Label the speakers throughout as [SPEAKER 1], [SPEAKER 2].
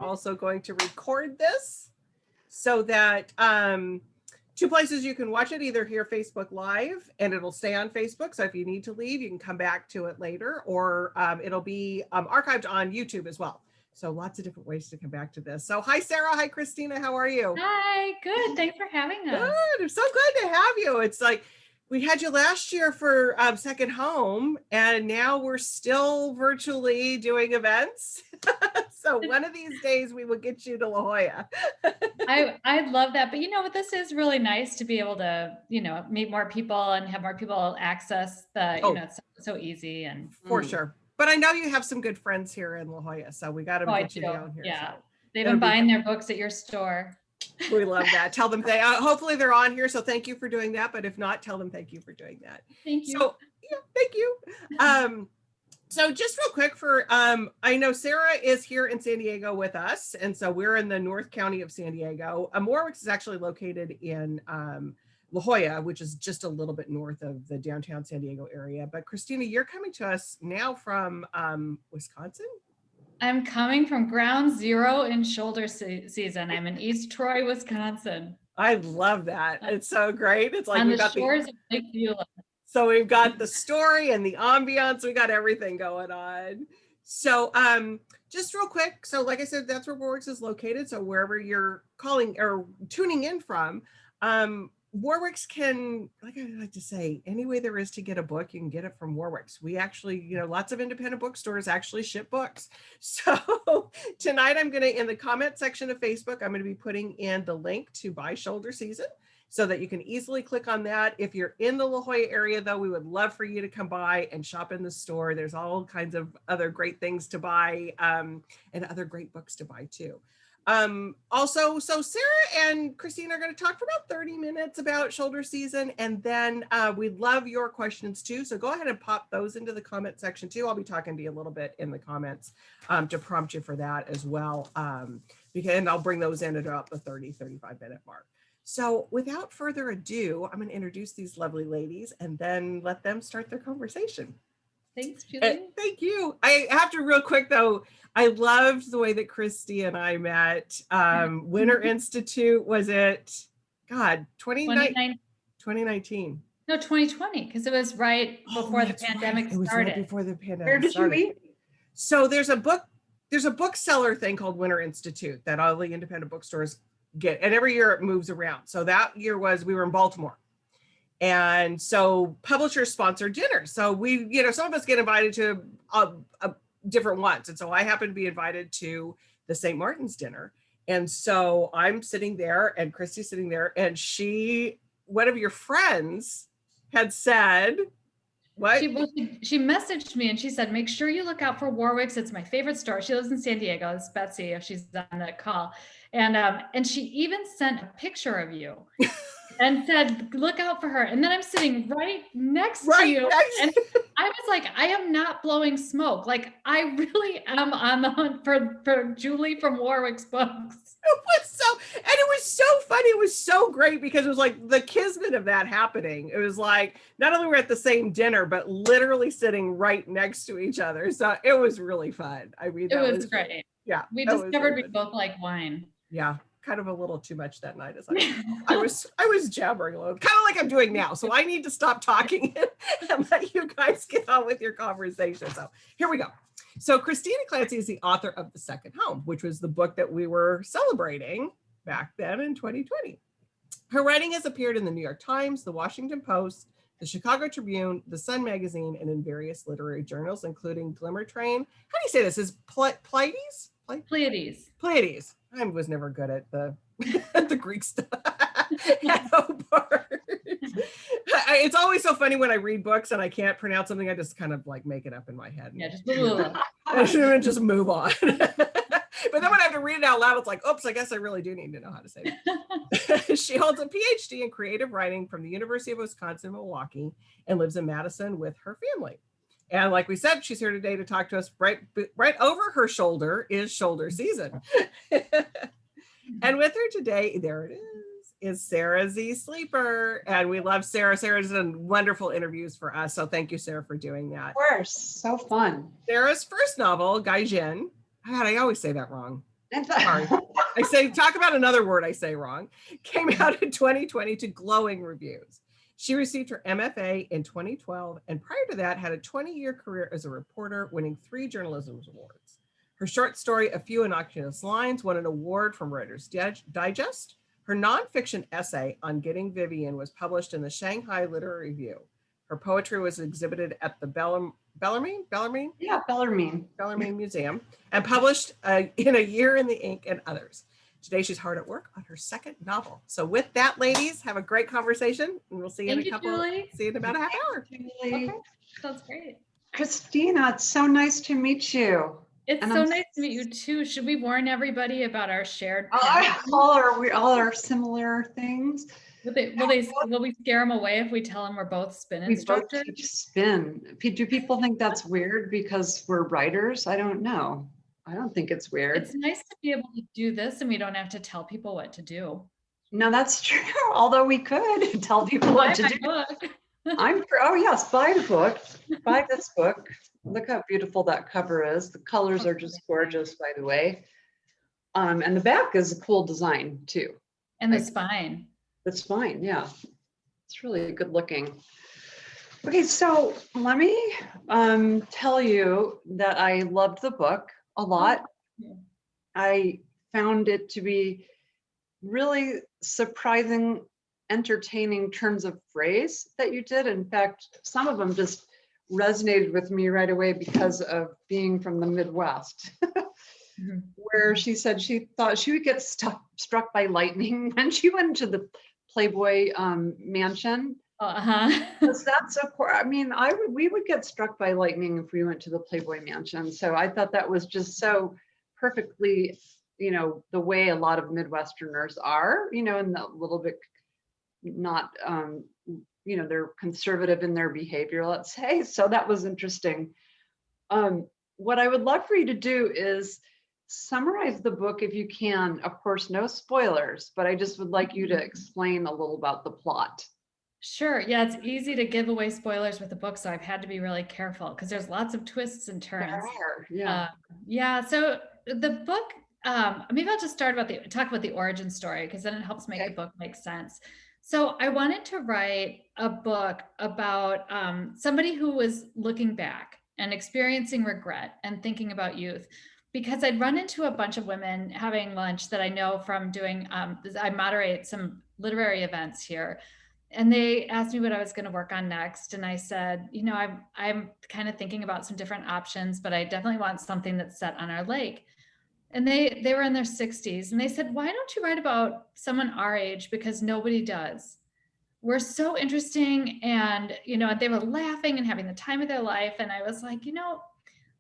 [SPEAKER 1] also going to record this so that two places you can watch it, either here Facebook Live, and it'll stay on Facebook. So if you need to leave, you can come back to it later, or it'll be archived on YouTube as well. So lots of different ways to come back to this. So hi, Sarah. Hi, Christina. How are you?
[SPEAKER 2] Hi, good. Thanks for having us.
[SPEAKER 1] Good. I'm so glad to have you. It's like we had you last year for Second Home, and now we're still virtually doing events. So one of these days we will get you to La Jolla.
[SPEAKER 2] I love that. But you know what, this is really nice to be able to, meet more people and have more people access the, it's so easy and
[SPEAKER 1] for sure. But I know you have some good friends here in La Jolla, so we got to get you down here.
[SPEAKER 2] Yeah,
[SPEAKER 1] so
[SPEAKER 2] they've been buying their books at your store.
[SPEAKER 1] We love that. Tell them hopefully they're on here. So thank you for doing that. But if not, tell them thank you for doing that.
[SPEAKER 2] Thank you.
[SPEAKER 1] So yeah, thank you. So just real quick I know Sarah is here in San Diego with us. And so we're in the North County of San Diego. Warwick's is actually located in La Jolla, which is just a little bit north of the downtown San Diego area. But Christina, you're coming to us now from Wisconsin?
[SPEAKER 2] I'm coming from ground zero in shoulder season. I'm in East Troy, Wisconsin.
[SPEAKER 1] I love that. It's so great. It's like
[SPEAKER 2] on the shores of Lake Beulah.
[SPEAKER 1] So we've got the story and the ambiance. We got everything going on. So just real quick. So like I said, that's where Warwick's is located. So wherever you're calling or tuning in from, Warwick's can, like I like to say, any way there is to get a book, you can get it from Warwick's. We actually, lots of independent bookstores actually ship books. So tonight I'm going to, in the comment section of Facebook, I'm going to be putting in the link to buy Shoulder Season so that you can easily click on that. If you're in the La Jolla area, though, we would love for you to come by and shop in the store. There's all kinds of other great things to buy and other great books to buy too. Also, so Sarah and Christina are going to talk for about 30 minutes about Shoulder Season, and then we'd love your questions too. So go ahead and pop those into the comment section too. I'll be talking to you a little bit in the comments to prompt you for that as well. And I'll bring those in at about the 35 minute mark. So without further ado, I'm going to introduce these lovely ladies and then let them start their conversation.
[SPEAKER 2] Thanks, Julie.
[SPEAKER 1] Thank you. I have to real quick though, I loved the way that Christy and I met. Winter Institute, was it, 2019?
[SPEAKER 2] No, 2020, because it was right before the pandemic started.
[SPEAKER 1] It was right before the pandemic
[SPEAKER 3] Where did
[SPEAKER 1] started.
[SPEAKER 3] you meet?
[SPEAKER 1] So there's a bookseller thing called Winter Institute that all the independent bookstores get, and every year it moves around. So that year we were in Baltimore. And so publishers sponsor dinners. So we, some of us get invited to different ones. And so I happened to be invited to the St. Martin's dinner. And so I'm sitting there and Christy's sitting there, and one of your friends had said, what?
[SPEAKER 2] She messaged me and she said, make sure you look out for Warwick's. It's my favorite store. She lives in San Diego. It's Betsy, if she's on that call. And she even sent a picture of you. And said, look out for her. And then I'm sitting right next to you. And I was like, I am not blowing smoke. Like, I really am on the hunt for Julie from Warwick's books.
[SPEAKER 1] It was so funny. It was so great because it was like the kismet of that happening. It was like, not only were we at the same dinner, but literally sitting right next to each other. So it was really fun. I mean,
[SPEAKER 2] it was great.
[SPEAKER 1] Yeah.
[SPEAKER 2] We discovered we both like wine.
[SPEAKER 1] Yeah. Kind of a little too much that night. I was jabbering alone, kind of like I'm doing now. So I need to stop talking and let you guys get on with your conversation. So here we go. So Christina Clancy is the author of The Second Home, which was the book that we were celebrating back then in 2020. Her writing has appeared in the New York Times, the Washington Post, the Chicago Tribune, the Sun Magazine, and in various literary journals, including Glimmer Train. How do you say this? Is Pleiades? Pleiades. I was never good at the Greek stuff. It's always so funny when I read books and I can't pronounce something. I just kind of like make it up in my head.
[SPEAKER 2] Yeah, just
[SPEAKER 1] move on. But then when I have to read it out loud, it's like, oops, I guess I really do need to know how to say it. She holds a PhD in creative writing from the University of Wisconsin-Milwaukee and lives in Madison with her family. And like we said, she's here today to talk to us. Right over her shoulder is Shoulder Season. And with her today, there it is Sarah Z. Sleeper. And we love Sarah. Sarah's done wonderful interviews for us. So thank you, Sarah, for doing that.
[SPEAKER 3] Of course. So fun.
[SPEAKER 1] Sarah's first novel, Gaijin. God, I always say that wrong. Sorry. I say, talk about another word I say wrong. Came out in 2020 to glowing reviews. She received her MFA in 2012, and prior to that had a 20-year career as a reporter, winning 3 journalism awards. Her short story, A Few Innocuous Lines, won an award from Writer's Digest. Her nonfiction essay on Getting Vivian was published in the Shanghai Literary Review. Her poetry was exhibited at the Bellarmine Museum and published in A Year in the Ink and others. Today, she's hard at work on her second novel. So with that, ladies, have a great conversation, and we'll see you see you in about a half hour.
[SPEAKER 2] Okay, sounds great.
[SPEAKER 3] Christina, it's so nice to meet you.
[SPEAKER 2] It's so nice to meet you too. Should we warn everybody about our shared
[SPEAKER 3] all our similar things?
[SPEAKER 2] Will we scare them away if we tell them we're both spin instructors?
[SPEAKER 3] We both teach spin. Do people think that's weird because we're writers? I don't know. I don't think it's weird.
[SPEAKER 2] It's nice to be able to do this and we don't have to tell people what to do.
[SPEAKER 3] No, that's true. Although we could tell people what to do. Oh yes, buy the book. Buy this book. Look how beautiful that cover is. The colors are just gorgeous, by the way. And the back is a cool design too.
[SPEAKER 2] And the spine.
[SPEAKER 3] The spine, yeah. It's really good looking. Okay, so let me tell you that I loved the book a lot. I found it to be really surprising, entertaining turns of phrase that you did. In fact, some of them just resonated with me right away because of being from the Midwest, where she said she thought she would get struck by lightning when she went to the Playboy mansion. Because that's we would get struck by lightning if we went to the Playboy mansion. So I thought that was just so perfectly, the way a lot of Midwesterners are, and a little bit not, they're conservative in their behavior, let's say. So that was interesting. What I would love for you to do is summarize the book if you can. Of course, no spoilers, but I just would like you to explain a little about the plot.
[SPEAKER 2] Sure. Yeah, it's easy to give away spoilers with the book, so I've had to be really careful because there's lots of twists and turns.
[SPEAKER 3] Yeah.
[SPEAKER 2] So the book, maybe I'll just talk about the origin story because then it helps make the book make sense. So I wanted to write a book about somebody who was looking back and experiencing regret and thinking about youth, because I'd run into a bunch of women having lunch that I know from doing, I moderate some literary events here. And they asked me what I was going to work on next. And I said, I'm kind of thinking about some different options, but I definitely want something that's set on our lake. And they were in their 60s and they said, why don't you write about someone our age? Because nobody does. We're so interesting. And, they were laughing and having the time of their life. And I was like,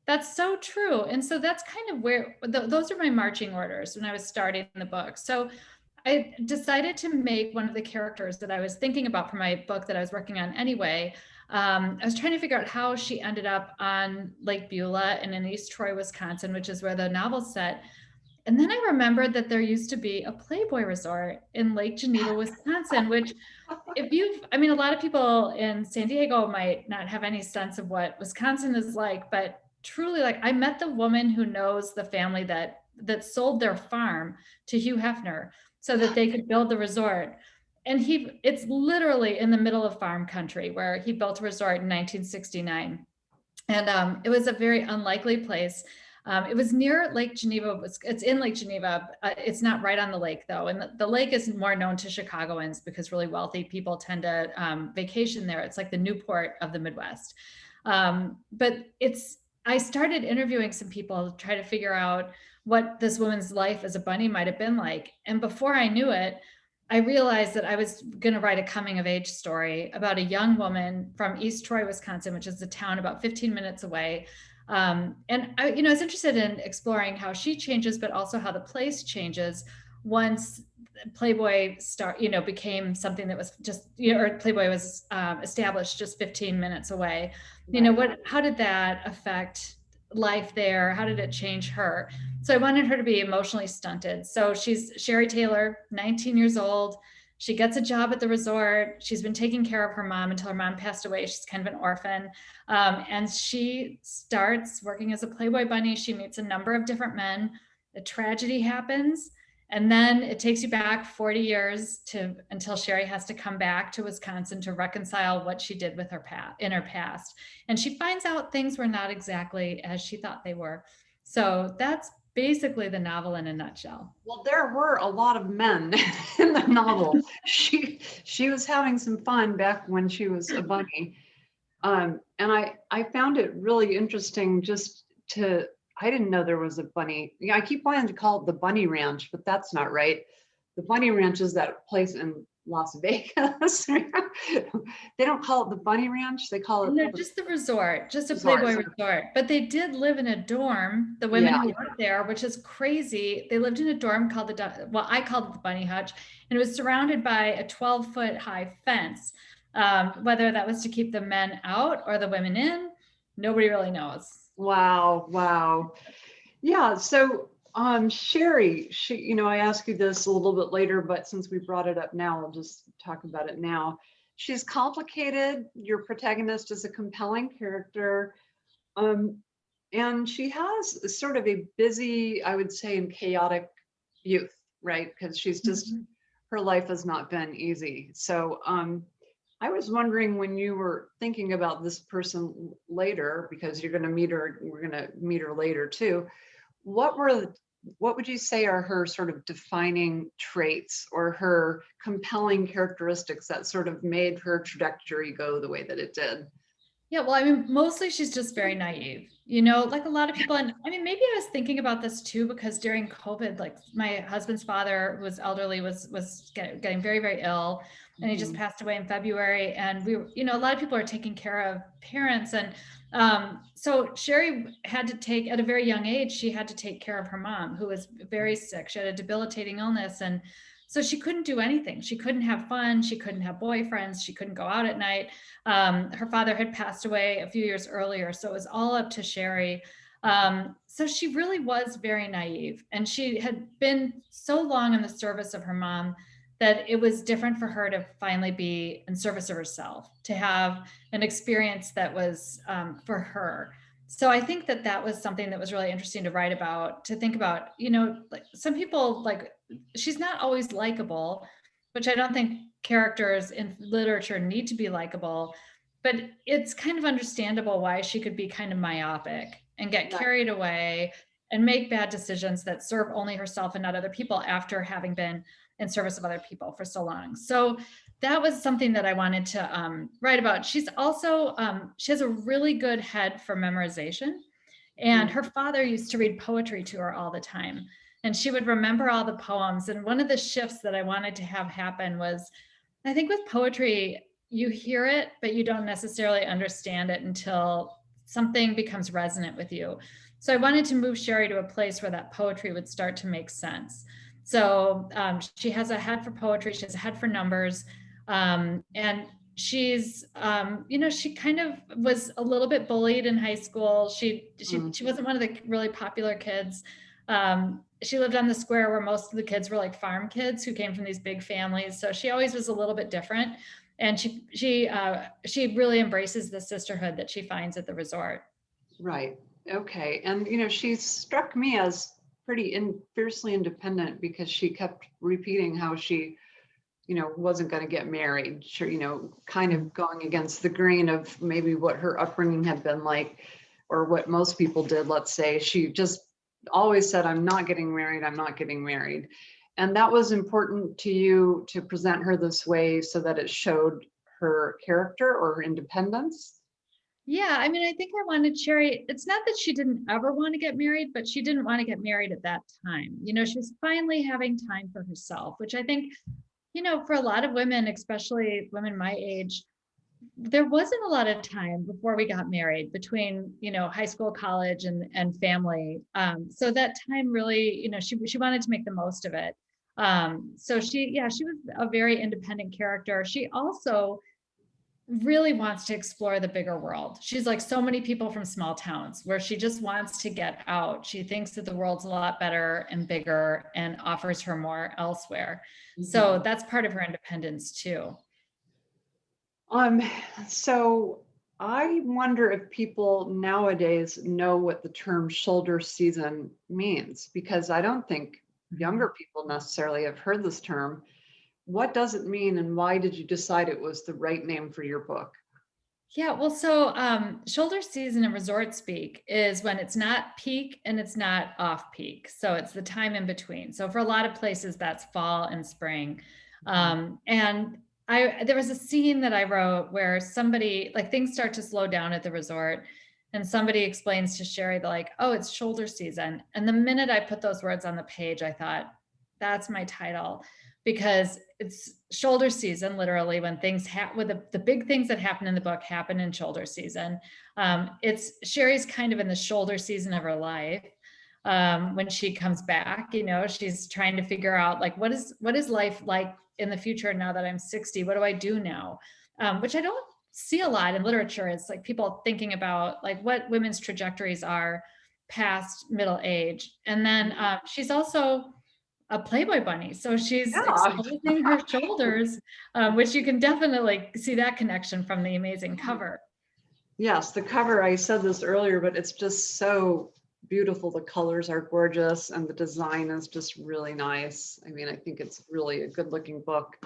[SPEAKER 2] that's so true. And so that's kind of where those are my marching orders when I was starting the book. So I decided to make one of the characters that I was thinking about for my book that I was working on anyway. I was trying to figure out how she ended up on Lake Beulah and in East Troy, Wisconsin, which is where the novel's set. And then I remembered that there used to be a Playboy resort in Lake Geneva, Wisconsin, which a lot of people in San Diego might not have any sense of what Wisconsin is like, but truly, I met the woman who knows the family that sold their farm to Hugh Hefner so that they could build the resort. And it's literally in the middle of farm country where he built a resort in 1969. And it was a very unlikely place. It was near Lake Geneva. It's in Lake Geneva. It's not right on the lake though. And the lake is more known to Chicagoans because really wealthy people tend to vacation there. It's like the Newport of the Midwest. But I started interviewing some people to try to figure out what this woman's life as a bunny might have been like. And before I knew it, I realized that I was going to write a coming of age story about a young woman from East Troy, Wisconsin, which is a town about 15 minutes away. And I was interested in exploring how she changes, but also how the place changes once Playboy became something that was just, or Playboy was established just 15 minutes away. How did that affect life there? How did it change her? So I wanted her to be emotionally stunted. So she's Sherry Taylor, 19 years old. She gets a job at the resort. She's been taking care of her mom until her mom passed away. She's kind of an orphan. And she starts working as a Playboy bunny. She meets a number of different men. a tragedy happens. And then it takes you back 40 years until Sherry has to come back to Wisconsin to reconcile what she did with her in her past. And she finds out things were not exactly as she thought they were. So that's basically the novel in a nutshell.
[SPEAKER 3] Well, there were a lot of men in the novel. She was having some fun back when she was a bunny. And I found it really interesting I didn't know there was a bunny. Yeah, I keep wanting to call it the Bunny Ranch, but that's not right. The Bunny Ranch is that place in Las Vegas. They don't call it the Bunny Ranch. They call it
[SPEAKER 2] No, just the resort, just a Playboy resort. But they did live in a dorm, the women who worked there, which is crazy. They lived in a dorm called I called it the Bunny Hutch, and it was surrounded by a 12-foot high fence. Whether that was to keep the men out or the women in, nobody really knows.
[SPEAKER 3] Wow. Yeah. So Sherry, I asked you this a little bit later, but since we brought it up now, I'll just talk about it now. She's complicated. Your protagonist is a compelling character. And she has sort of a busy, I would say, and chaotic youth, right? Because she's just, her life has not been easy. So I was wondering, when you were thinking about this person later, because you're going to meet her, we're going to meet her later too. What would you say are her sort of defining traits or her compelling characteristics that sort of made her trajectory go the way that it did?
[SPEAKER 2] Yeah, well, I mean, mostly she's just very naive, like a lot of people. And I mean, maybe I was thinking about this too, because during COVID, like my husband's father, who was elderly, was getting very, very ill, and he just passed away in February. And a lot of people are taking care of parents. And so Sherry had to take, at a very young age, she had to take care of her mom, who was very sick. She had a debilitating illness. And so she couldn't do anything. She couldn't have fun. She couldn't have boyfriends. She couldn't go out at night. Her father had passed away a few years earlier, so it was all up to Sherry. So she really was very naive, and she had been so long in the service of her mom that it was different for her to finally be in service of herself, to have an experience that was for her. So I think that was something that was really interesting to write about, to think about, like some people, like, she's not always likable, which I don't think characters in literature need to be likable, but it's kind of understandable why she could be kind of myopic and get carried away and make bad decisions that serve only herself and not other people, after having been in service of other people for so long. So that was something that I wanted to write about. She's also, she has a really good head for memorization. And her father used to read poetry to her all the time, and she would remember all the poems. And one of the shifts that I wanted to have happen was, I think with poetry, you hear it, but you don't necessarily understand it until something becomes resonant with you. So I wanted to move Sherry to a place where that poetry would start to make sense. So she has a head for poetry. She has a head for numbers. And she's, she kind of was a little bit bullied in high school. She wasn't one of the really popular kids. She lived on the square where most of the kids were like farm kids who came from these big families. So she always was a little bit different. And she really embraces the sisterhood that she finds at the resort.
[SPEAKER 3] Right. Okay. And, she struck me as pretty fiercely independent, because she kept repeating how she, wasn't going to get married. Sure, kind of going against the grain of maybe what her upbringing had been like, or what most people did. Let's say she just always said, I'm not getting married. I'm not getting married. And that was important to you, to present her this way so that it showed her character or her independence.
[SPEAKER 2] Yeah, I mean, I think I wanted Sherry, it's not that she didn't ever want to get married, but she didn't want to get married at that time. She was finally having time for herself, which I think, for a lot of women, especially women my age, there wasn't a lot of time before we got married, between, high school, college, and family. So that time really, she wanted to make the most of it. So she was a very independent character. She also really wants to explore the bigger world. She's like so many people from small towns, where she just wants to get out. She thinks that the world's a lot better and bigger and offers her more elsewhere. So that's part of her independence too.
[SPEAKER 3] So I wonder if people nowadays know what the term shoulder season means, because I don't think younger people necessarily have heard this term. What does it mean, and why did you decide it was the right name for your book?
[SPEAKER 2] Yeah, well, so shoulder season in resort speak is when it's not peak and it's not off peak. So it's the time in between. So for a lot of places, that's fall and spring. And there was a scene that I wrote where somebody, like, things start to slow down at the resort, and somebody explains to Sherry, they're like, "Oh, it's shoulder season." And the minute I put those words on the page, I thought, that's my title, because it's shoulder season, literally, when things with the big things that happen in the book happen in shoulder season. It's Sherry's kind of in the shoulder season of her life. When she comes back, she's trying to figure out, like, what is life like in the future now that I'm 60? What do I do now? Which I don't see a lot in literature. It's like people thinking about, like, what women's trajectories are past middle age. And then she's also a Playboy bunny. So she's
[SPEAKER 3] Yeah.
[SPEAKER 2] exposing her shoulders, which you can definitely see that connection from the amazing cover.
[SPEAKER 3] Yes, the cover, I said this earlier, but it's just so beautiful. The colors are gorgeous and the design is just really nice. I mean, I think it's really a good looking book.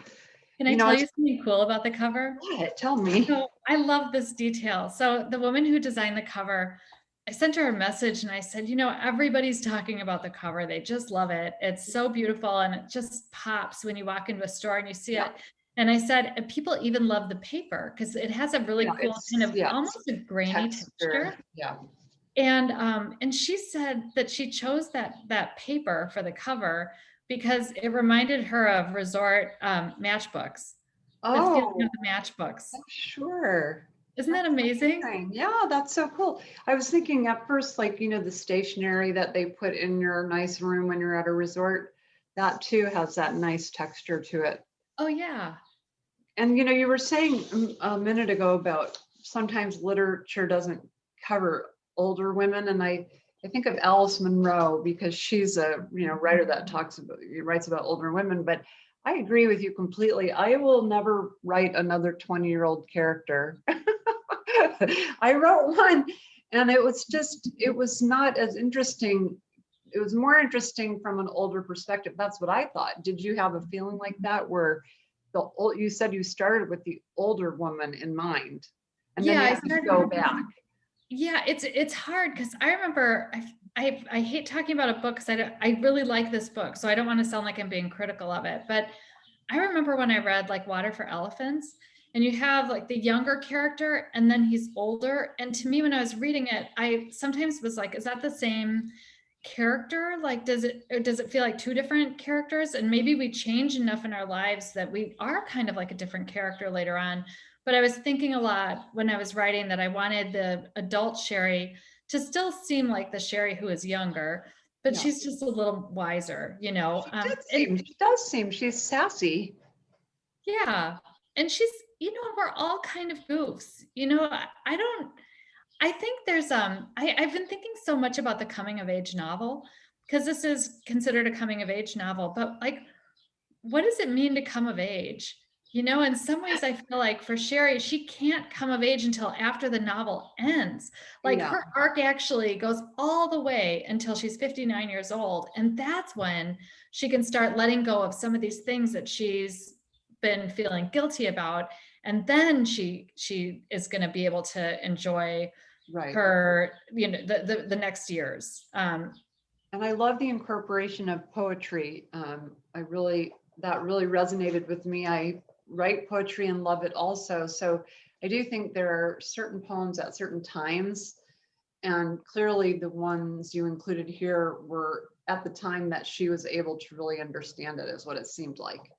[SPEAKER 2] Can I tell you something cool about the cover?
[SPEAKER 3] What? Tell me.
[SPEAKER 2] So I love this detail. So the woman who designed the cover, I sent her a message and I said, everybody's talking about the cover. They just love it. It's so beautiful and it just pops when you walk into a store and you see it. And I said, and people even love the paper because it has a really cool kind of almost a grainy texture.
[SPEAKER 3] Yeah.
[SPEAKER 2] And she said that she chose that paper for the cover because it reminded her of resort matchbooks. The feeling of the matchbooks.
[SPEAKER 3] Sure.
[SPEAKER 2] Isn't that amazing?
[SPEAKER 3] Yeah, that's so cool. I was thinking at first, like, the stationery that they put in your nice room when you're at a resort, that too has that nice texture to it.
[SPEAKER 2] Oh, yeah.
[SPEAKER 3] And, you were saying a minute ago about sometimes literature doesn't cover older women. And I think of Alice Munro because she's a, writer that writes about older women, but I agree with you completely. I will never write another 20-year-old character. I wrote one and it was not as interesting. It was more interesting from an older perspective. That's what I thought. Did you have a feeling like that where you said you started with the older woman in mind and then you have to go back?
[SPEAKER 2] Yeah, it's hard because I remember I hate talking about a book because I really like this book, so I don't want to sound like I'm being critical of it. But I remember when I read, like, Water for Elephants, and you have, like, the younger character and then he's older. And to me, when I was reading it, I sometimes was like, is that the same character? Like, does it feel like two different characters? And maybe we change enough in our lives that we are kind of like a different character later on. But I was thinking a lot when I was writing that I wanted the adult Sherry to still seem like the Sherry who is younger, but she's just a little wiser,
[SPEAKER 3] She does seem she's sassy.
[SPEAKER 2] Yeah. And she's, we're all kind of goofs. I think there's I've been thinking so much about the coming of age novel because this is considered a coming of age novel, but, like, what does it mean to come of age? In some ways I feel like for Sherry, she can't come of age until after the novel ends. Like, her arc actually goes all the way until she's 59 years old. And that's when she can start letting go of some of these things that she's been feeling guilty about. And then she is going to be able to enjoy her, the next years.
[SPEAKER 3] And I love the incorporation of poetry. That really resonated with me. I write poetry and love it also. So I do think there are certain poems at certain times, and clearly the ones you included here were at the time that she was able to really understand it, is what it seemed like.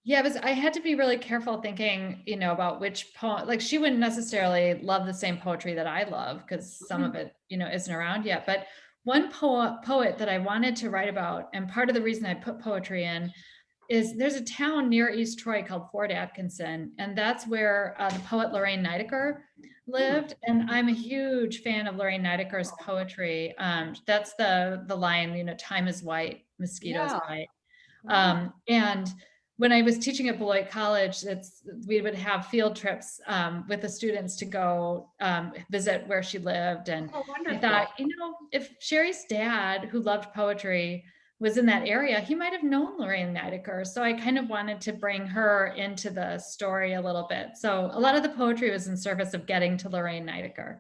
[SPEAKER 2] Yeah, I had to be really careful thinking, about which poem. Like, she wouldn't necessarily love the same poetry that I love because some of it, isn't around yet. But one poet that I wanted to write about, and part of the reason I put poetry in, is there's a town near East Troy called Fort Atkinson, and that's where the poet Lorraine Nidecker lived. And I'm a huge fan of Lorraine Nidecker's poetry. That's the line, time is white, mosquitoes white. And when I was teaching at Beloit College, we would have field trips with the students to go visit where she lived. And
[SPEAKER 3] Oh,
[SPEAKER 2] I
[SPEAKER 3] wonderful.
[SPEAKER 2] thought, if Sherry's dad, who loved poetry, was in that area, he might have known Lorraine Nidecker. So I kind of wanted to bring her into the story a little bit. So a lot of the poetry was in service of getting to Lorraine Nidecker.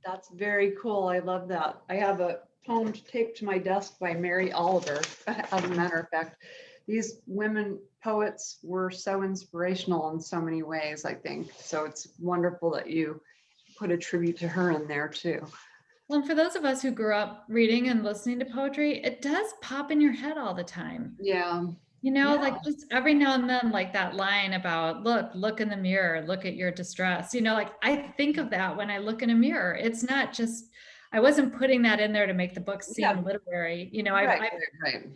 [SPEAKER 3] That's very cool. I love that. I have a poem taped to my desk by Mary Oliver. As a matter of fact, these women poets were so inspirational in so many ways, I think. So it's wonderful that you put a tribute to her in there too.
[SPEAKER 2] Well, and for those of us who grew up reading and listening to poetry, it does pop in your head all the time.
[SPEAKER 3] Yeah.
[SPEAKER 2] Like just every now and then, like that line about look in the mirror, look at your distress. Like I think of that when I look in a mirror. It's not just, I wasn't putting that in there to make the book seem literary.
[SPEAKER 3] Right.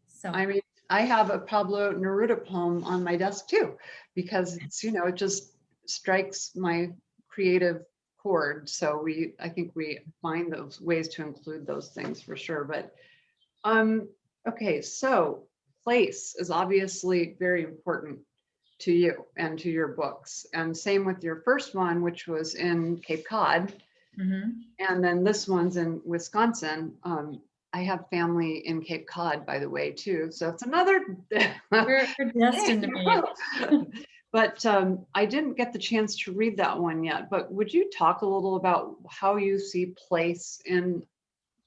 [SPEAKER 2] So
[SPEAKER 3] I mean, I have a Pablo Neruda poem on my desk too, because it's, it just strikes my creative chord. So I think we find those ways to include those things for sure. But okay, so place is obviously very important to you and to your books, and same with your first one, which was in Cape Cod, and then this one's in Wisconsin. I have family in Cape Cod, by the way, too. So it's another.
[SPEAKER 2] We're destined to meet.
[SPEAKER 3] But I didn't get the chance to read that one yet. But would you talk a little about how you see place in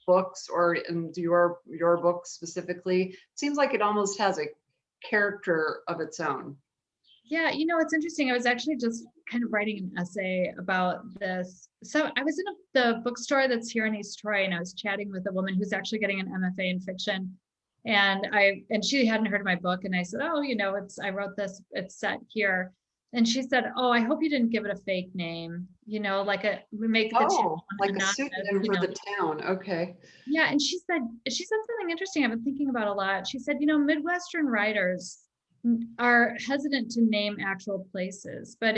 [SPEAKER 3] books, or in your book specifically? It seems like it almost has a character of its own.
[SPEAKER 2] Yeah, it's interesting. I was actually just kind of writing an essay about this. So I was in the bookstore that's here in East Troy, and I was chatting with a woman who's actually getting an MFA in fiction. And she hadn't heard of my book. And I said, oh, I wrote this, it's set here. And she said, oh, I hope you didn't give it a fake name, we make the town
[SPEAKER 3] like
[SPEAKER 2] anonymous,
[SPEAKER 3] a pseudonym for the town. Okay.
[SPEAKER 2] Yeah. And she said something interesting I've been thinking about a lot. She said, Midwestern writers are hesitant to name actual places. But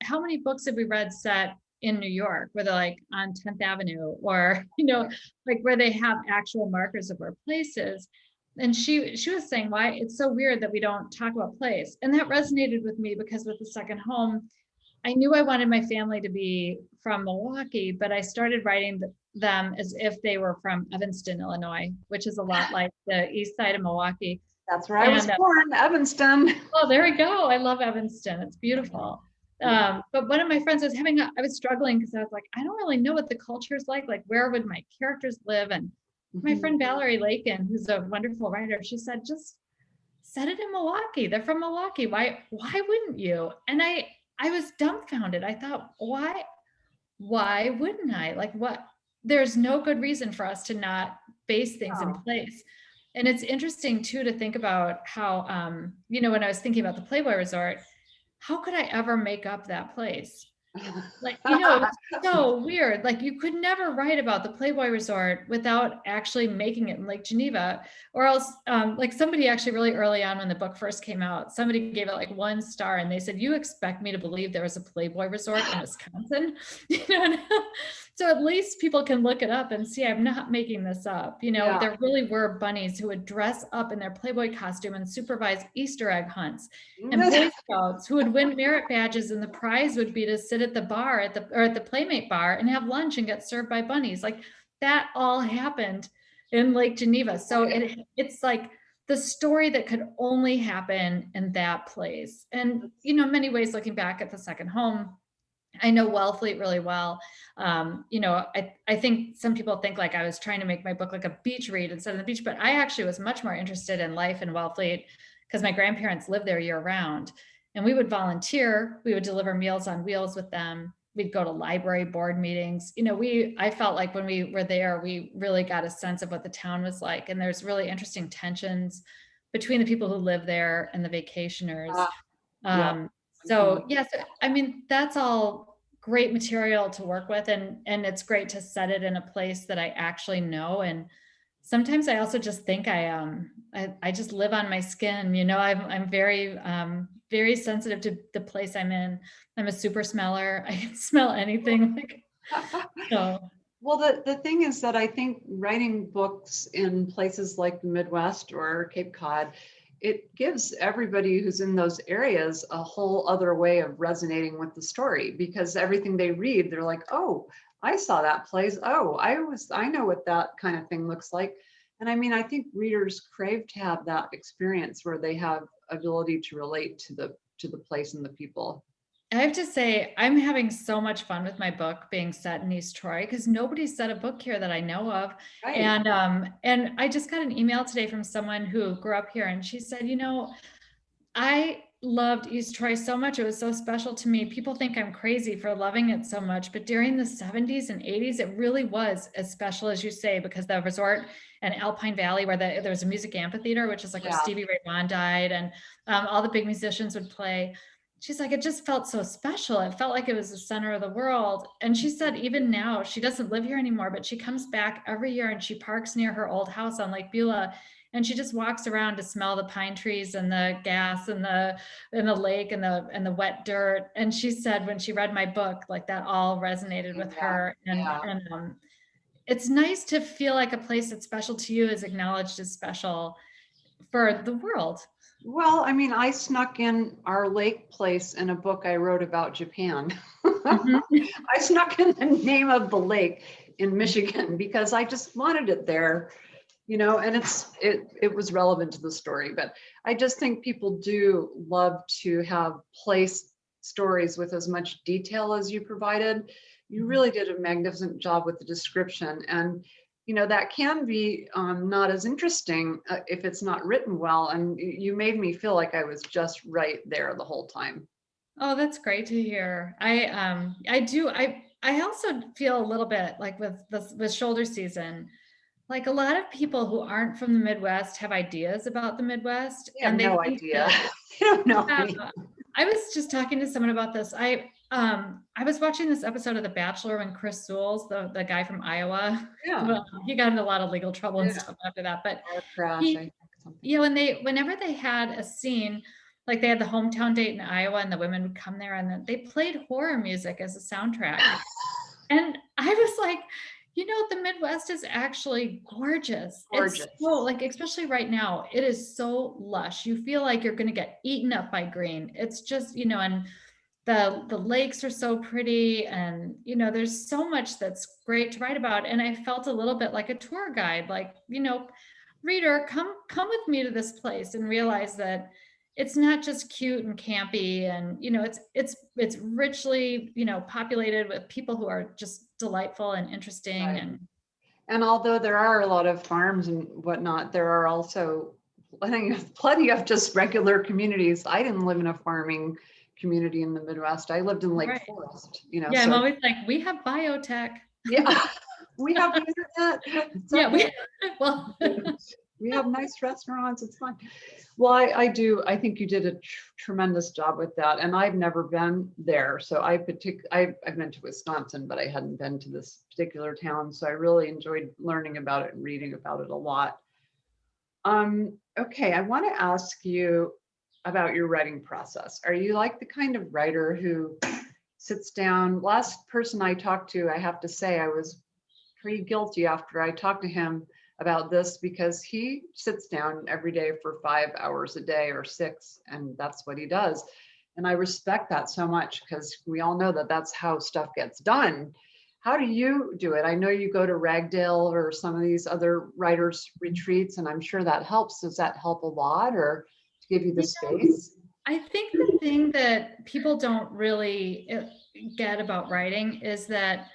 [SPEAKER 2] how many books have we read set in New York where they're like on 10th Avenue, or, like where they have actual markers of where places? And she was saying why it's so weird that we don't talk about place. And that resonated with me because with the second home, I knew I wanted my family to be from Milwaukee, but I started writing them as if they were from Evanston, Illinois, which is a lot like the east side of Milwaukee.
[SPEAKER 3] That's where I was born, Evanston.
[SPEAKER 2] Oh, there we go. I love Evanston. It's beautiful. But one of my friends was I was struggling because I was like, I don't really know what the culture is like where would my characters live? And my friend Valerie Lakin, who's a wonderful writer, she said, just set it in Milwaukee. They're from Milwaukee. Why wouldn't you? And I was dumbfounded. I thought, why wouldn't I? What? There's no good reason for us to not base things in place. And it's interesting too to think about how, when I was thinking about the Playboy Resort, how could I ever make up that place? It's so weird. You could never write about the Playboy Resort without actually making it in Lake Geneva, or else somebody actually really early on when the book first came out, somebody gave it 1 star and they said, you expect me to believe there was a Playboy Resort in Wisconsin? So at least people can look it up and see I'm not making this up. There really were bunnies who would dress up in their Playboy costume and supervise Easter egg hunts, and Boy Scouts who would win merit badges, and the prize would be to sit at the bar at the Playmate bar and have lunch and get served by bunnies. That all happened in Lake Geneva. So it's the story that could only happen in that place. And in many ways, looking back at the second home, I know Wellfleet really well. I think some people think I was trying to make my book like a beach read instead of the beach, but I actually was much more interested in life in Wellfleet because my grandparents lived there year round, and we would volunteer. We would deliver Meals on Wheels with them. We'd go to library board meetings. I felt like when we were there, we really got a sense of what the town was like. And there's really interesting tensions between the people who live there and the vacationers. So yes, I mean, that's all great material to work with, and it's great to set it in a place that I actually know. And sometimes I also just think I just live on my skin. I'm very very sensitive to the place I'm in. I'm a super smeller. I can smell anything. So.
[SPEAKER 3] Well, the thing is that I think writing books in places like the Midwest or Cape Cod, it gives everybody who's in those areas a whole other way of resonating with the story, because everything they read, they're like, oh, I saw that place. Oh, I know what that kind of thing looks like. And I mean, I think readers crave to have that experience where they have ability to relate to the place and the people.
[SPEAKER 2] I have to say, I'm having so much fun with my book being set in East Troy because nobody's set a book here that I know of.
[SPEAKER 3] Right.
[SPEAKER 2] And I just got an email today from someone who grew up here, and she said, I loved East Troy so much. It was so special to me. People think I'm crazy for loving it so much, but during the 70s and 80s, it really was as special as you say, because the resort and Alpine Valley, where there was a music amphitheater, which is like where
[SPEAKER 3] Yeah.
[SPEAKER 2] Stevie Ray Vaughan died, and all the big musicians would play. She's like, it just felt so special. It felt like it was the center of the world. And she said, even now, she doesn't live here anymore, but she comes back every year and she parks near her old house on Lake Beulah. And she just walks around to smell the pine trees and the gas and the lake and the wet dirt. And she said when she read my book, like that all resonated with her. And it's nice to feel like a place that's special to you is acknowledged as special for the world.
[SPEAKER 3] Well, I mean, I snuck in our lake place in a book I wrote about Japan.
[SPEAKER 2] Mhm.
[SPEAKER 3] I snuck in the name of the lake in Michigan because I just wanted it there, and it was relevant to the story. But I just think people do love to have place stories with as much detail as you provided. You really did a magnificent job with the description, and that can be not as interesting if it's not written well. And you made me feel like I was just right there the whole time.
[SPEAKER 2] Oh, that's great to hear. I also feel a little bit like with shoulder season, like a lot of people who aren't from the Midwest have ideas about the Midwest,
[SPEAKER 3] They have
[SPEAKER 2] and they
[SPEAKER 3] no
[SPEAKER 2] think
[SPEAKER 3] idea.
[SPEAKER 2] that,
[SPEAKER 3] They don't know
[SPEAKER 2] yeah,
[SPEAKER 3] me.
[SPEAKER 2] I was just talking to someone about this. I was watching this episode of The Bachelor when Chris Sewell's, the guy from Iowa,
[SPEAKER 3] Yeah.
[SPEAKER 2] well, he got in a lot of legal trouble and
[SPEAKER 3] Yeah.
[SPEAKER 2] stuff after that. But
[SPEAKER 3] Car crash, I
[SPEAKER 2] he,
[SPEAKER 3] think something.
[SPEAKER 2] whenever they had a scene, like they had the hometown date in Iowa and the women would come there and then they played horror music as a soundtrack. And I was like, the Midwest is actually gorgeous.
[SPEAKER 3] Gorgeous.
[SPEAKER 2] It's so, like, especially right now, it is so lush. You feel like you're going to get eaten up by green. It's just, and the lakes are so pretty, and there's so much that's great to write about. And I felt a little bit like a tour guide, like, reader, come with me to this place and realize that it's not just cute and campy, and it's richly populated with people who are just delightful and interesting.
[SPEAKER 3] Right. And although there are a lot of farms and whatnot, there are also plenty of just regular communities. I didn't live in a farming community in the Midwest. I lived in Lake
[SPEAKER 2] Right.
[SPEAKER 3] Forest,
[SPEAKER 2] Yeah,
[SPEAKER 3] so
[SPEAKER 2] I'm always like, we have biotech.
[SPEAKER 3] yeah, we have the internet. It's
[SPEAKER 2] Yeah,
[SPEAKER 3] okay.
[SPEAKER 2] well,
[SPEAKER 3] We have nice restaurants. It's fine. Well, I think you did a tremendous job with that. And I've never been there. So I've been to Wisconsin, but I hadn't been to this particular town. So I really enjoyed learning about it and reading about it a lot. Okay, I want to ask you about your writing process. Are you like the kind of writer who sits down? Last person I talked to, I have to say, I was pretty guilty after I talked to him about this, because he sits down every day for 5 hours a day or 6, and that's what he does. And I respect that so much, because we all know that that's how stuff gets done. How do you do it? I know you go to Ragdale or some of these other writers' retreats, and I'm sure that helps. Does that help a lot, or to give you the space?
[SPEAKER 2] I think the thing that people don't really get about writing is that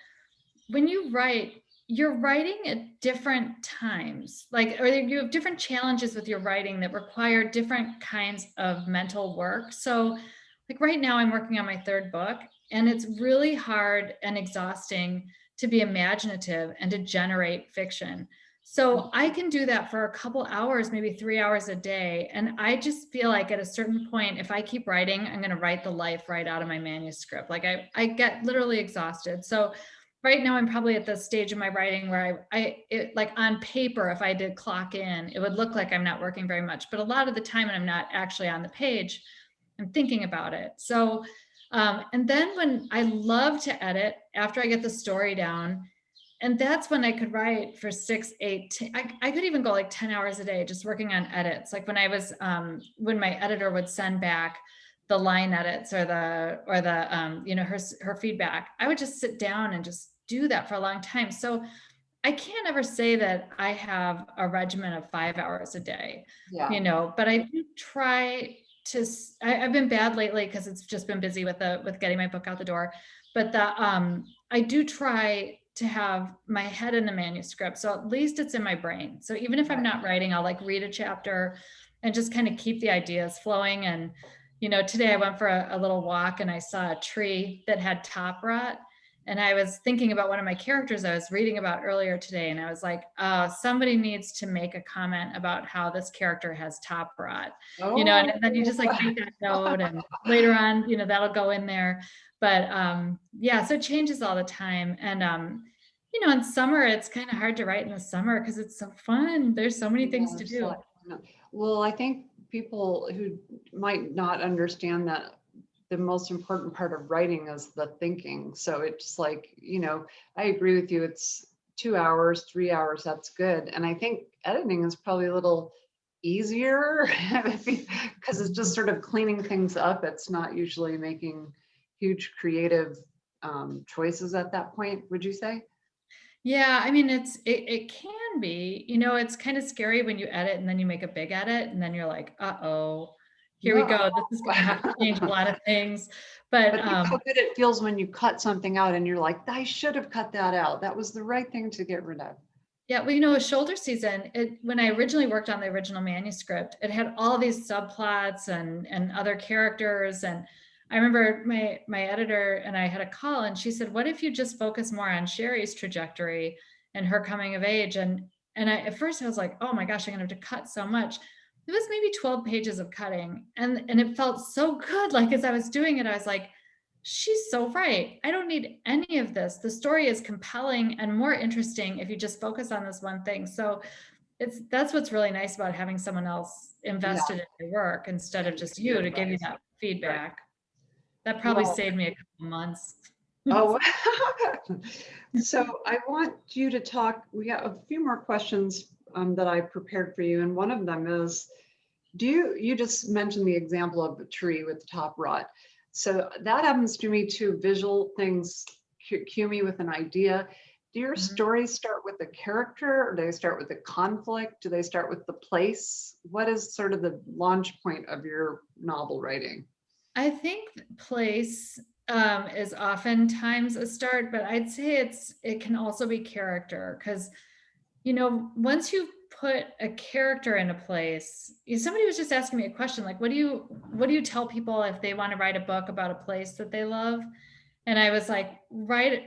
[SPEAKER 2] when you write, you're writing at different times, or you have different challenges with your writing that require different kinds of mental work. So like right now I'm working on my 3rd book, and it's really hard and exhausting to be imaginative and to generate fiction. So I can do that for a couple hours, maybe 3 hours a day. And I just feel like at a certain point, if I keep writing, I'm going to write the life right out of my manuscript. Like I get literally exhausted. So right now I'm probably at the stage of my writing where like on paper, if I did clock in, it would look like I'm not working very much, but a lot of the time when I'm not actually on the page, I'm thinking about it. So, and then when I love to edit, after I get the story down, and that's when I could write for 6, 8, I could even go like 10 hours a day just working on edits. Like when I was, when my editor would send back the line edits or her feedback, I would just sit down and just do that for a long time. So I can't ever say that I have a regimen of 5 hours a day,
[SPEAKER 3] Yeah.
[SPEAKER 2] but I do try to, I've been bad lately because it's just been busy with getting my book out the door. But I do try to have my head in the manuscript. So at least it's in my brain. So even if I'm not writing, I'll like read a chapter and just kind of keep the ideas flowing. And, today I went for a little walk and I saw a tree that had top rot. And I was thinking about one of my characters I was reading about earlier today. And I was like, oh, somebody needs to make a comment about how this character has top rot, and then you just like make that note and later on, that'll go in there. But yeah, so it changes all the time. And, in summer, it's kind of hard to write in the summer because it's so fun. There's so many things to do.
[SPEAKER 3] Well, I think people who might not understand that the most important part of writing is the thinking. So it's like, I agree with you. It's 2 hours, 3 hours, that's good. And I think editing is probably a little easier because it's just sort of cleaning things up. It's not usually making huge creative choices at that point, would you say?
[SPEAKER 2] Yeah, I mean, it can be, it's kind of scary when you edit and then you make a big edit and then you're like, uh-oh, here we go. This is going to have to change a lot of things. But
[SPEAKER 3] think how good it feels when you cut something out and you're like, I should have cut that out. That was the right thing to get rid of.
[SPEAKER 2] yeah, well, a shoulder season, when I originally worked on the original manuscript, it had all these subplots and other characters. And I remember my editor and I had a call and she said, what if you just focus more on Sherry's trajectory and her coming of age? And at first I was like, oh my gosh, I'm gonna have to cut so much. It was maybe 12 pages of cutting. And it felt so good. Like as I was doing it, I was like, she's so right. I don't need any of this. The story is compelling and more interesting if you just focus on this one thing. So that's what's really nice about having someone else invested in your work instead of just you to give you that feedback. That probably saved me a couple months.
[SPEAKER 3] Oh, so I want you to talk. We have a few more questions that I prepared for you. And one of them is, you just mentioned the example of the tree with the top rot. So that happens to me too. Visual things cue me with an idea. Do your stories start with the character or do they start with the conflict? Do they start with the place? What is sort of the launch point of your novel writing?
[SPEAKER 2] I think place is oftentimes a start, but I'd say it can also be character because, once you put a character in a place, somebody was just asking me a question like, what do you tell people if they want to write a book about a place that they love? And I was like,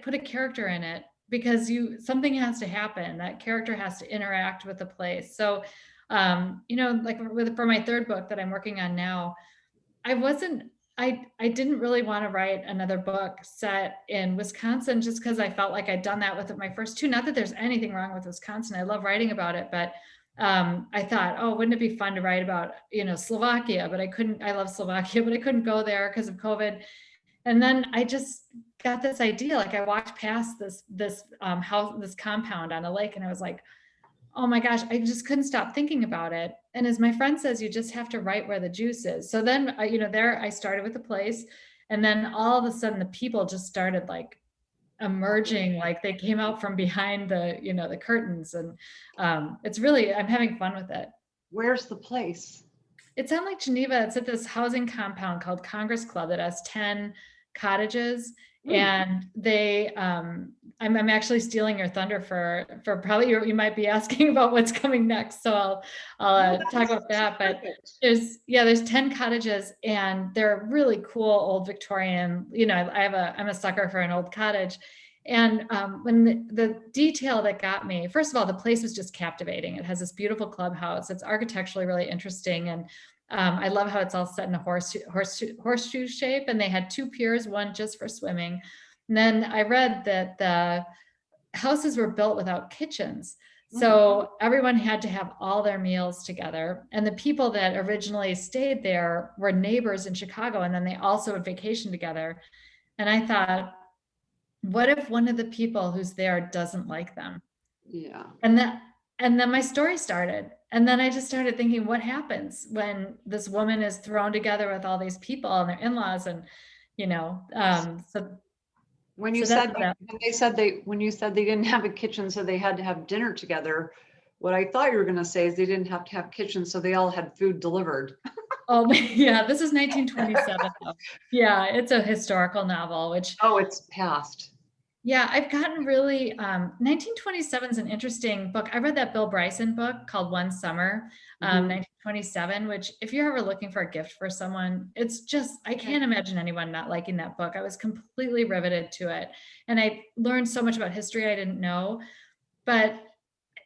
[SPEAKER 2] put a character in it because something has to happen. That character has to interact with the place. So, like for my third book that I'm working on now, I didn't really want to write another book set in Wisconsin just because I felt like I'd done that with my first two. Not that there's anything wrong with Wisconsin. I love writing about it, but I thought, oh, wouldn't it be fun to write about, Slovakia, but I love Slovakia, but I couldn't go there because of COVID. And then I just got this idea, like I walked past this house, this compound on a lake, and I was like, oh my gosh, I just couldn't stop thinking about it. And as my friend says, you just have to write where the juice is. So then, there I started with the place, and then all of a sudden the people just started like emerging, like they came out from behind the curtains, and it's really, I'm having fun with it.
[SPEAKER 3] Where's the place?
[SPEAKER 2] It's on Lake Geneva. It's at this housing compound called Congress Club that has 10 cottages. And they, I'm actually stealing your thunder for probably you might be asking about what's coming next. So I'll talk about that. But there's 10 cottages and they're really cool old Victorian. I'm a sucker for an old cottage. And when the detail that got me, first of all, the place was just captivating. It has this beautiful clubhouse. It's architecturally really interesting. And I love how it's all set in a horseshoe shape. And they had 2 piers, one just for swimming. And then I read that the houses were built without kitchens. So everyone had to have all their meals together. And the people that originally stayed there were neighbors in Chicago. And then they also would vacation together. And I thought, what if one of the people who's there doesn't like them?
[SPEAKER 3] Yeah.
[SPEAKER 2] And then my story started. And then I just started thinking, what happens when this woman is thrown together with all these people and their in-laws and, so
[SPEAKER 3] When you
[SPEAKER 2] that's
[SPEAKER 3] said,
[SPEAKER 2] that.
[SPEAKER 3] when you said they didn't have a kitchen, so they had to have dinner together, what I thought you were going to say is they didn't have to have kitchens, so they all had food delivered.
[SPEAKER 2] Oh, yeah, this is 1927. Though. Yeah, it's a historical novel, which.
[SPEAKER 3] Oh, it's past.
[SPEAKER 2] Yeah, I've gotten really, 1927 is an interesting book. I read that Bill Bryson book called One Summer, 1927, which if you're ever looking for a gift for someone, it's just, I can't imagine anyone not liking that book. I was completely riveted to it. And I learned so much about history I didn't know. But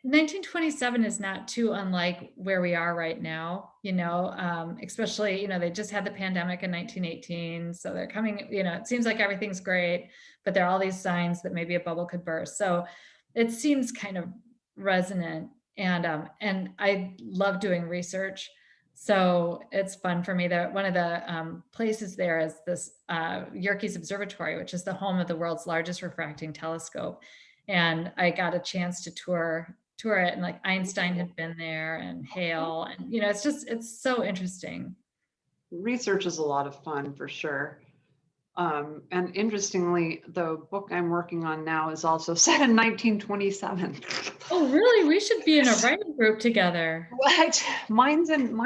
[SPEAKER 2] 1927 is not too unlike where we are right now, especially, they just had the pandemic in 1918. So they're coming, it seems like everything's great, but there are all these signs that maybe a bubble could burst. So it seems kind of resonant. And I love doing research. So it's fun for me that one of the places there is this Yerkes Observatory, which is the home of the world's largest refracting telescope. And I got a chance to tour it, and like Einstein had been there and Hale, and it's so interesting.
[SPEAKER 3] Research is a lot of fun for sure. And interestingly, the book I'm working on now is also set in 1927.
[SPEAKER 2] Oh, really? We should be in a writing group together.
[SPEAKER 3] What? Mine's in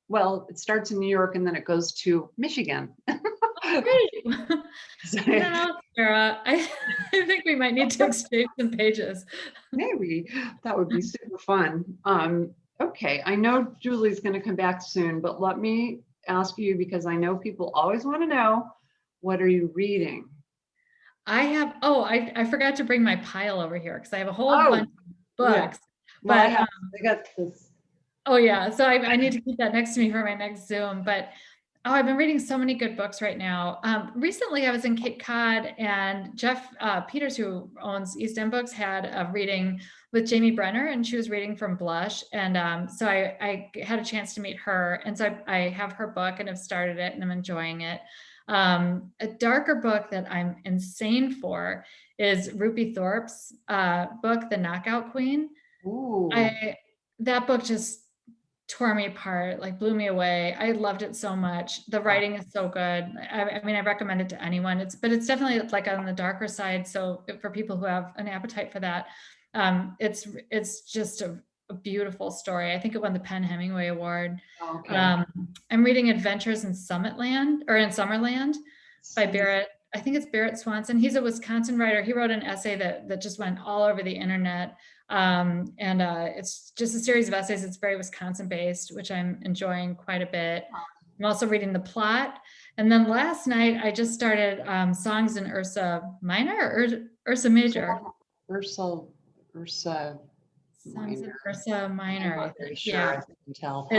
[SPEAKER 3] well, it starts in New York and then it goes to Michigan.
[SPEAKER 2] Great. I don't know, Sarah. I think we might need to exchange some pages.
[SPEAKER 3] Maybe that would be super fun. Okay, I know Julie's going to come back soon, but let me ask you, because I know people always want to know, what are you reading?
[SPEAKER 2] I forgot to bring my pile over here because I have a whole bunch of books.
[SPEAKER 3] Yeah. Well,
[SPEAKER 2] but
[SPEAKER 3] I got this.
[SPEAKER 2] Oh yeah, so I need to keep that next to me for my next Zoom. But I've been reading so many good books right now. Recently, I was in Cape Cod, and Jeff Peters, who owns East End Books, had a reading with Jamie Brenner, and she was reading from Blush. And so I had a chance to meet her, and so I have her book and have started it, and I'm enjoying it. A darker book that I'm insane for is Rupi Thorpe's book, The Knockout Queen.
[SPEAKER 3] Ooh.
[SPEAKER 2] That book just tore me apart, like blew me away. I loved it so much. The writing is so good. I mean, I recommend it to anyone. But it's definitely like on the darker side. So for people who have an appetite for that, it's just a beautiful story. I think it won the Penn Hemingway Award.
[SPEAKER 3] Okay.
[SPEAKER 2] I'm reading Adventures in Summerland by Barrett. I think it's Barrett Swanson. He's a Wisconsin writer. He wrote an essay that just went all over the internet. It's just a series of essays. It's very Wisconsin based, which I'm enjoying quite a bit. I'm also reading The Plot. And then last night I just started Songs in Ursa Minor or Ursa Major.
[SPEAKER 3] Ursa
[SPEAKER 2] Songs in
[SPEAKER 3] Minor.
[SPEAKER 2] Ursa Minor.
[SPEAKER 3] I'm not very sure.
[SPEAKER 2] Yeah.
[SPEAKER 3] I can tell.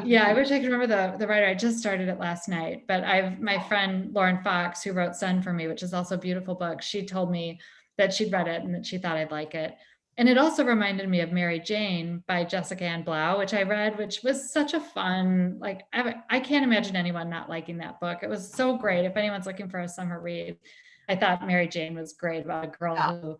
[SPEAKER 2] Yeah, I wish I could remember the writer. I just started it last night, but my friend Lauren Fox, who wrote Sun for Me, which is also a beautiful book, she told me that she'd read it and that she thought I'd like it. And it also reminded me of Mary Jane by Jessica Ann Blau, which I read, which was such a fun, like, I can't imagine anyone not liking that book. It was so great. If anyone's looking for a summer read, I thought Mary Jane was great, about a girl who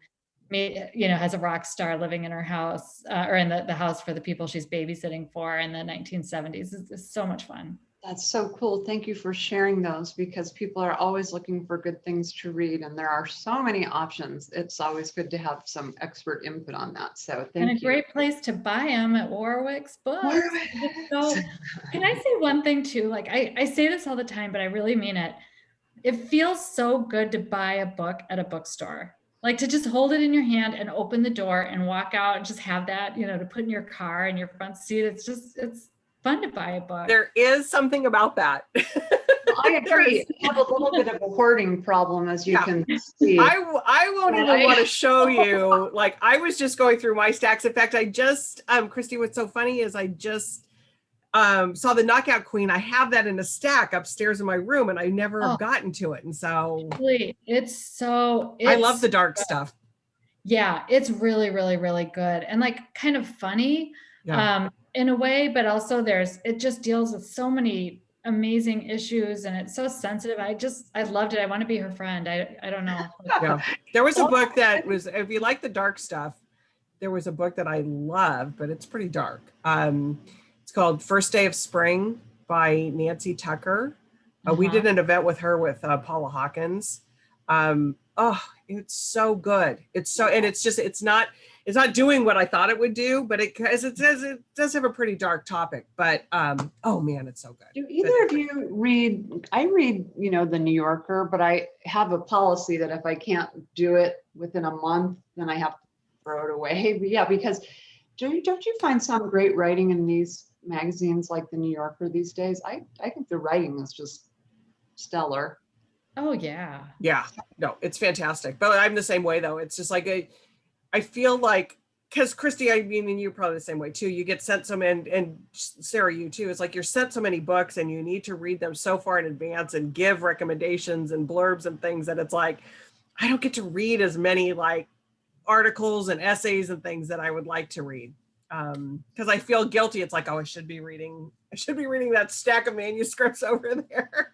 [SPEAKER 2] has a rock star living in her house or in the house for the people she's babysitting for in the 1970s. It's so much fun.
[SPEAKER 3] That's so cool. Thank you for sharing those, because people are always looking for good things to read, and there are so many options. It's always good to have some expert input on that. So thank you.
[SPEAKER 2] And a great place to buy them at Warwick's Books. So can I say one thing too? Like I say this all the time, but I really mean it. It feels so good to buy a book at a bookstore. Like to just hold it in your hand and open the door and walk out and just have that, to put in your car in your front seat. It's fun to buy a book.
[SPEAKER 1] There is something about that.
[SPEAKER 3] I agree. I have a little bit of a hoarding problem, as you can see.
[SPEAKER 1] I won't even want to show you. Like I was just going through my stacks. In fact, I just, Christy, what's so funny is I just saw The Knockout Queen. I have that in a stack upstairs in my room, and I never have gotten to it. And so I love the dark stuff.
[SPEAKER 2] Yeah, it's really, really, really good. And like kind of funny in a way, but also it just deals with so many amazing issues, and it's so sensitive. I loved it. I want to be her friend. I don't know.
[SPEAKER 1] Yeah. There was a book that was, if you like the dark stuff, there was a book that I loved, but it's pretty dark. It's called First Day of Spring by Nancy Tucker. We did an event with her with Paula Hawkins. Oh, it's so good. It's not doing what I thought it would do, but it does have a pretty dark topic, but oh man, it's so good.
[SPEAKER 3] Do either of you read? I read, the New Yorker, but I have a policy that if I can't do it within a month, then I have to throw it away. But yeah, because don't you find some great writing in these magazines like the New Yorker these days? I think the writing is just stellar.
[SPEAKER 2] Oh yeah.
[SPEAKER 1] Yeah, no, it's fantastic. But I'm the same way though. It's just like I feel like, because Christy, I mean, and you're probably the same way too. You get sent so many, and Sarah, you too. It's like you're sent so many books and you need to read them so far in advance and give recommendations and blurbs and things that it's like, I don't get to read as many like articles and essays and things that I would like to read. Because I feel guilty. It's like, oh, I should be reading that stack of manuscripts over there.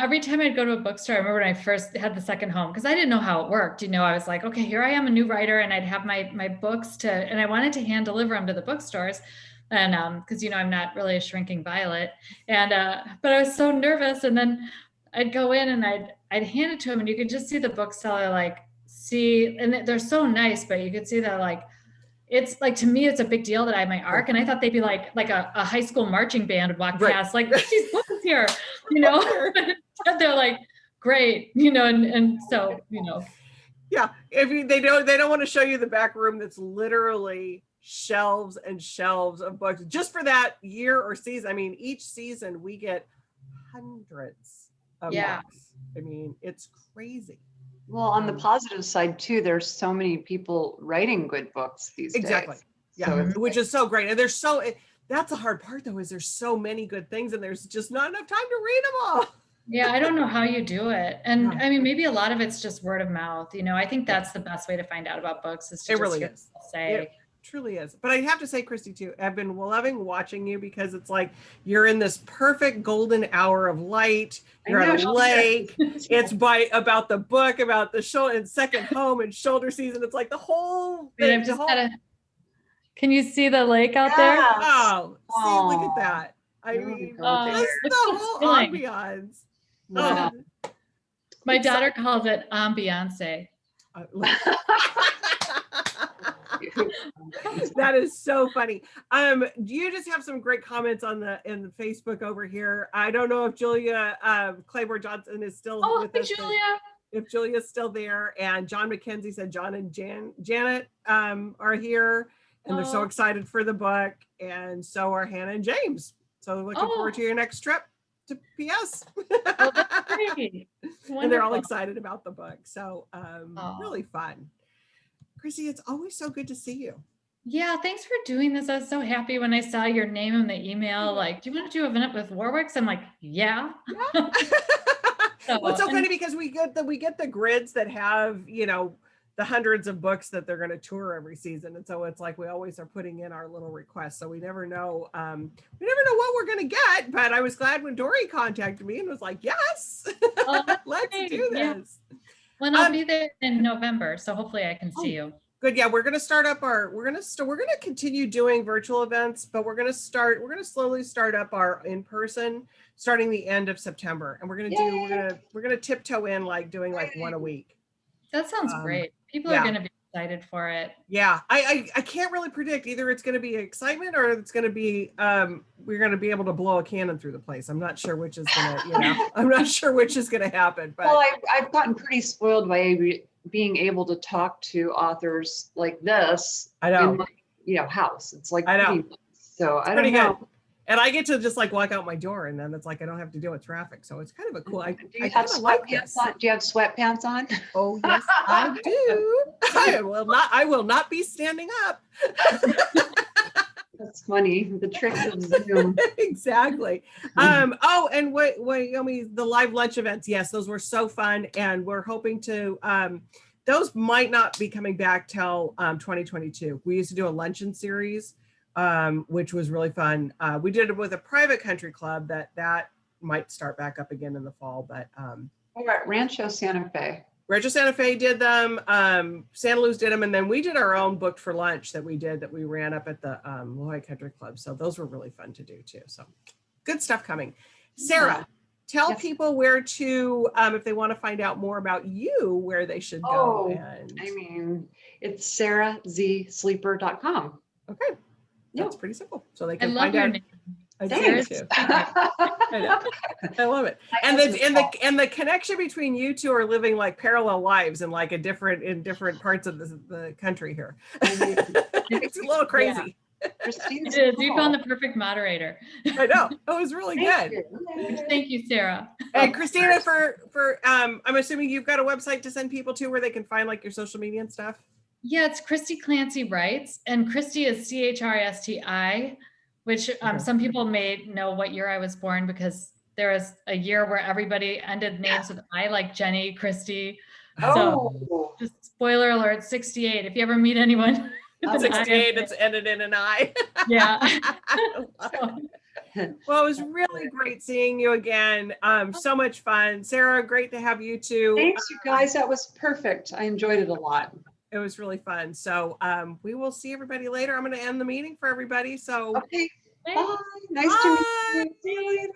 [SPEAKER 2] Every time I'd go to a bookstore, I remember when I first had the second home, because I didn't know how it worked. I was like, okay, here I am, a new writer, and I'd have my books and I wanted to hand deliver them to the bookstores. And because I'm not really a shrinking violet. And but I was so nervous. And then I'd go in and I'd hand it to him, and you could just see the bookseller and they're so nice, but you could see that it's like, to me, it's a big deal that I have my ARC. And I thought they'd be like a high school marching band would walk past, like, these books here, they're like, great, and so,
[SPEAKER 1] Yeah. They don't want to show you the back room that's literally shelves and shelves of books just for that year or season. I mean, each season we get hundreds of books. I mean, it's crazy.
[SPEAKER 3] Well, on the positive side too, there's so many people writing good books these days.
[SPEAKER 1] Exactly. Yeah, so which is so great. And that's the hard part though, is there's so many good things and there's just not enough time to read them all.
[SPEAKER 2] Yeah, I don't know how you do it. And I mean, maybe a lot of it's just word of mouth. I think that's the best way to find out about books, is to say.
[SPEAKER 1] It truly is. But I have to say, Christy, too, I've been loving watching you, because it's like you're in this perfect golden hour of light. You're at a lake. It's about the book, about the shoulder and second home and shoulder season. It's like the whole thing.
[SPEAKER 2] Can you see the lake out there?
[SPEAKER 1] Oh, see, look at that. I mean, just the whole ambiance.
[SPEAKER 2] Wow. My daughter calls it ambiance.
[SPEAKER 1] That is so funny. You just have some great comments in the Facebook over here. I don't know if Julia Claiborne Johnson is still with us.
[SPEAKER 2] Julia.
[SPEAKER 1] If Julia's still there, and John McKenzie said John and Janet are here, and they're so excited for the book, and so are Hannah and James. So looking forward to your next trip to PS.
[SPEAKER 2] That's great.
[SPEAKER 1] And they're all excited about the book. So really fun. Chrissy, it's always so good to see you.
[SPEAKER 2] Yeah, thanks for doing this. I was so happy when I saw your name in the email. Like, do you want to do an event with Warwick's? I'm like, yeah.
[SPEAKER 1] Well, it's so funny because we get the grids that have, the hundreds of books that they're going to tour every season. And so it's like, we always are putting in our little requests. So we never know what we're going to get, but I was glad when Dory contacted me and was like, yes, let's do this. Yeah.
[SPEAKER 2] Well, I'll be there in November, so hopefully I can see you.
[SPEAKER 1] Good. Yeah, we're going to continue doing virtual events, but we're going to slowly start up our in-person starting the end of September. And we're going to tiptoe in doing one a week.
[SPEAKER 2] That sounds great. People are going to be excited for it.
[SPEAKER 1] Yeah. I can't really predict. Either it's going to be excitement or it's going to be, we're going to be able to blow a cannon through the place. I'm not sure which is going to, I'm not sure which is going to happen. But
[SPEAKER 3] well, I've gotten pretty spoiled by being able to talk to authors like this.
[SPEAKER 1] I know.
[SPEAKER 3] In my, house. It's like,
[SPEAKER 1] I know.
[SPEAKER 3] So I don't know.
[SPEAKER 1] Good. And I get to just walk out my door, and then it's like I don't have to deal with traffic. So it's kind of a cool.
[SPEAKER 3] Do you have sweatpants on?
[SPEAKER 1] Oh yes, I do. I will not be standing up.
[SPEAKER 3] That's funny. The trick of Zoom.
[SPEAKER 1] Exactly. And the live lunch events. Yes, those were so fun, and we're hoping to. Those might not be coming back till 2022. We used to do a luncheon series. Which was really fun. We did it with a private country club that might start back up again in the fall, but
[SPEAKER 3] All right, Rancho Santa Fe.
[SPEAKER 1] Rancho Santa Fe did them, Santa Luz did them, and then we did our own booked for lunch that we ran up at the Lehigh Country Club. So those were really fun to do too. So good stuff coming. Sarah, tell
[SPEAKER 3] Yes.
[SPEAKER 1] people where to, if they want to find out more about you, where they should go. And
[SPEAKER 3] I mean, it's sarahzsleeper.com.
[SPEAKER 1] okay, that's
[SPEAKER 3] Yeah.
[SPEAKER 1] pretty simple. So they
[SPEAKER 2] I
[SPEAKER 1] can
[SPEAKER 2] love
[SPEAKER 1] find
[SPEAKER 2] your
[SPEAKER 1] out.
[SPEAKER 2] name.
[SPEAKER 1] I do
[SPEAKER 3] Thanks.
[SPEAKER 1] too. I know. I love it. And the connection between you two are living like parallel lives in like in different parts of the country here. It's a little crazy.
[SPEAKER 3] Christina's
[SPEAKER 2] It is. You
[SPEAKER 3] cool.
[SPEAKER 2] found the perfect moderator.
[SPEAKER 1] I know. It was really
[SPEAKER 3] Thank
[SPEAKER 1] good.
[SPEAKER 3] you.
[SPEAKER 2] Thank you, Sarah.
[SPEAKER 1] And Christina, for I'm assuming you've got a website to send people to where they can find like your social media and stuff.
[SPEAKER 2] Yeah, it's Christy Clancy Writes, and Christy is CHRSTI, which some people may know what year I was born because there was a year where everybody ended names with I, like Jenny, Christy. So just spoiler alert, 68. If you ever meet anyone.
[SPEAKER 1] 68, it's ended in an I.
[SPEAKER 2] Yeah.
[SPEAKER 1] Well, it was really great seeing you again. So much fun. Sarah, great to have you too.
[SPEAKER 3] Thanks, you guys. That was perfect. I enjoyed it a lot.
[SPEAKER 1] It was really fun. So we will see everybody later. I'm going to end the meeting for everybody. So
[SPEAKER 3] Okay. Bye. Nice to meet you. See you later.